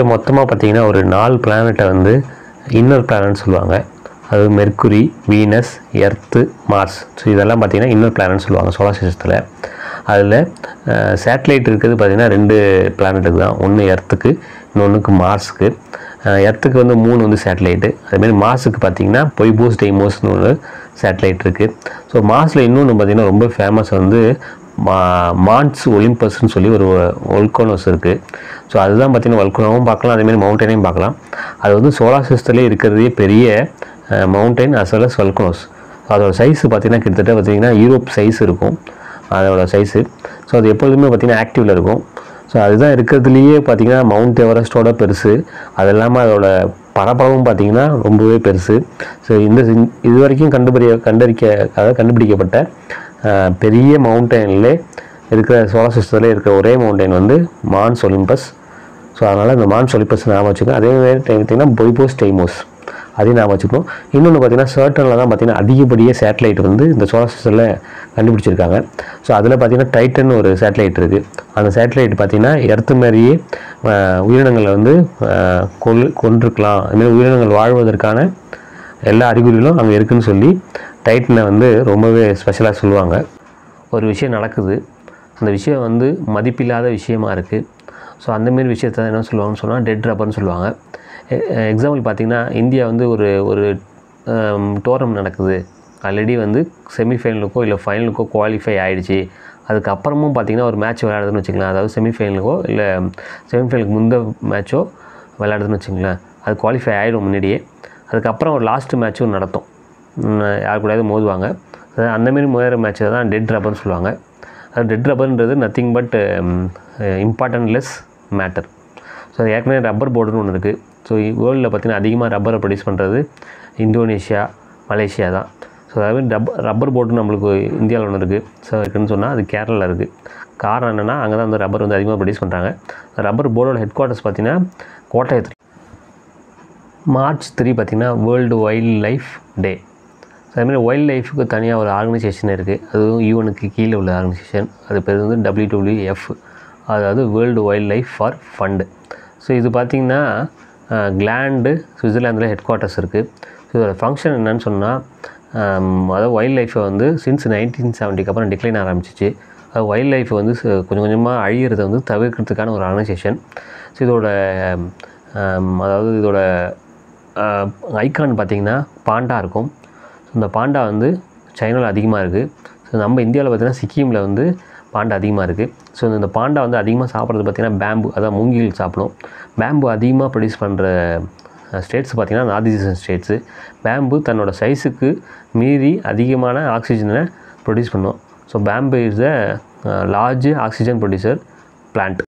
மொத்தமாக பார்த்தீங்கன்னா ஒரு 4 பிளானட்டை வந்து இன்னர் பிளானட்னு சொல்லுவாங்க. அது Mercury, Venus, earth, Mars. So இதெல்லாம் பார்த்தீங்கன்னா இன்னர் பிளானட்னு சொல்லுவாங்க சோலார் சிஸ்டத்தில். அதில் சேட்டலைட் இருக்கிறது பார்த்திங்கன்னா 2 பிளானட்டுக்கு தான். ஒன்று எர்த்துக்கு, இன்னொன்றுக்கு மார்ஸுக்கு. எர்த்துக்கு வந்து 3 வந்து சேட்டலைட்டு. அதுமாரி மார்ஸுக்கு பார்த்திங்கன்னா பொய்போஸ் டெய்மோஸ்னு ஒரு சேட்டலைட் இருக்குது. ஸோ மார்ஸில் இன்னொன்று பார்த்திங்கன்னா ரொம்ப ஃபேமஸ் வந்து மான்ஸ் ஒலிம்பஸ்ன்னு சொல்லி ஒரு வல்கனோஸ் இருக்குது. ஸோ அதுதான் பார்த்திங்கன்னா வல்கனோவும் பார்க்கலாம், அதேமாதிரி மவுண்டனையும் பார்க்கலாம். அது வந்து சோலார் சிஸ்டத்துலேயே இருக்கிறதே பெரிய mountain as well as volcanoes. அதோட சைஸு பார்த்திங்கன்னா கிட்டத்தட்ட பார்த்திங்கன்னா யூரோப் சைஸ் இருக்கும் அதோட சைஸு. ஸோ அது எப்பொழுதுமே பார்த்திங்கன்னா ஆக்டிவில் இருக்கும். ஸோ அதுதான் இருக்கிறதுலையே பார்த்திங்கன்னா மவுண்ட் எவரெஸ்ட்டோட பெருசு. அது இல்லாமல் அதோட பரப்பளவும் பார்த்திங்கன்னா ரொம்பவே பெருசு. ஸோ இது வரைக்கும் கண்டுபிடிக்கப்பட்ட பெரிய மவுண்டனில் இருக்கிற சோலார் சிஸ்டத்தில் இருக்கிற ஒரே மவுண்டைன் வந்து மான்ஸ் ஒலிம்பஸ். ஸோ அதனால் இந்த மான்ஸ் ஒலிம்பஸ் ஞாபகம் வச்சுக்கணும். அதே மாதிரி பார்த்திங்கன்னா பொய்போஸ் டெய்மோஸ் அதையும் ஞாபகம் வச்சுக்கணும். இன்னொன்று பார்த்திங்கன்னா சர்ட்டனில் தான் பார்த்திங்கன்னா அதிகப்படியே சேட்டலைட் வந்து இந்த சோலார் சிஸ்டத்தில் கண்டுபிடிச்சிருக்காங்க. ஸோ அதில் பார்த்திங்கன்னா டைட்டன் ஒரு சேட்டலைட் இருக்குது. அந்த சேட்டலைட் பார்த்திங்கன்னா எர்த்து மாதிரியே உயிரினங்களை வந்து கொண்டிருக்கலாம், அதுமாதிரி உயிரினங்கள் வாழ்வதற்கான எல்லா அறிகுறிகளும் அங்கே இருக்குதுன்னு சொல்லி டைட்டனை வந்து ரொம்பவே ஸ்பெஷலாக சொல்லுவாங்க. ஒரு விஷயம் நடக்குது, அந்த விஷயம் வந்து மதிப்பில்லாத விஷயமா இருக்குது. ஸோ அந்தமாரி விஷயத்தை என்ன சொல்லுவாங்கன்னு சொன்னால் டெட் ரப்பர்னு சொல்லுவாங்க. எக்ஸாம்பிள் பார்த்திங்கன்னா இந்தியா வந்து ஒரு டோர்னமெண்ட் நடக்குது. ஆல்ரெடி வந்து செமிஃபைனலுக்கோ இல்லை ஃபைனலுக்கோ குவாலிஃபை ஆகிடுச்சு. அதுக்கப்புறமும் பார்த்திங்கன்னா ஒரு மேட்ச் விளையாடுதுன்னு வச்சுக்கலாம். அதாவது செமிஃபைனலுக்கோ இல்லை செமிஃபைனலுக்கு முந்த மேட்ச்சோ விளையாடுதுன்னு வச்சுங்களேன். அது குவாலிஃபை ஆகிடும் முன்னாடியே. அதுக்கப்புறம் ஒரு லாஸ்ட்டு மேட்ச்சும் நடத்தும், யார் கூடயாவது மோதுவாங்க. அந்தமாரி மோதுகிற மேட்ச்சை தான் டெட் ரப்பர்னு சொல்லுவாங்க. அது டெட் ரப்பர்ன்றது nothing but importantless matter. So ஏற்கனவே ரப்பர் போர்டுன்னு ஒன்று இருக்குது. ஸோ வேர்ல்டில் பார்த்திங்கன்னா அதிகமாக ரப்பரை ப்ரொடியூஸ் பண்ணுறது இந்தோனேஷியா, மலேசியா தான். ஸோ அதாவது ரப்பர் போர்டு நம்மளுக்கு இந்தியாவில் ஒன்று இருக்குது. ஸோ இருக்குதுன்னு சொன்னால் அது கேரளாவில் இருக்குது. காரணம் என்னென்னா அங்கே தான் வந்து ரப்பர் வந்து அதிகமாக ப்ரொடியூஸ் பண்ணுறாங்க. ரப்பர் போர்டோட ஹெட் குவார்ட்டர்ஸ் பார்த்திங்கன்னா கோட்டயத்தில். மார்ச் 3 பார்த்திங்கன்னா world wild life day. So அதுமாதிரி வைல்ட் லைஃபுக்கு தனியாக ஒரு ஆர்கனைசேஷன் இருக்குது. அதுவும் யூஎனுக்கு கீழே உள்ள ஆர்கனைசேஷன். அது பேர் வந்து WWF, அதாவது world wild life for fund. So இது பார்த்திங்கன்னா கிளாண்டு சுவிட்சர்லாந்தில் ஹெட் குவார்ட்டர்ஸ் இருக்குது. ஸோ இதோட ஃபங்க்ஷன் என்னன்னு சொன்னால் அதாவது வைல்ட் லைஃப்பை வந்து சின்ஸ் 1970க்கு அப்புறம் டிக்ளைன் ஆரம்பிச்சிச்சு. அது வைல்ட் லைஃப்பை வந்து கொஞ்சம் கொஞ்சமாக அழியிறதை வந்து தவிர்க்கிறதுக்கான ஒரு ஆர்கனைசேஷன். ஸோ இதோட ஐக்கான் பார்த்திங்கன்னா பாண்டா இருக்கும். ஸோ இந்த பாண்டா வந்து சைனாவில் அதிகமாக இருக்குது. ஸோ நம்ம இந்தியாவில் பார்த்திங்கன்னா சிக்கிமில் வந்து பாண்டா அதிகமாக இருக்குது. ஸோ இந்த பாண்டா வந்து அதிகமாக சாப்பிட்றது பார்த்திங்கன்னா பேம்பு, அதான் மூங்கில் சாப்பிடும். பேம்பு அதிகமாக ப்ரொடியூஸ் பண்ணுற ஸ்டேட்ஸ் பார்த்திங்கன்னா நார்த் ஈஸ்டர்ன் ஸ்டேட்ஸு. பேம்பு தன்னோட சைஸுக்கு மீறி அதிகமான ஆக்சிஜனை ப்ரொடியூஸ் பண்ணும். So bamboo is the large oxygen producer plant.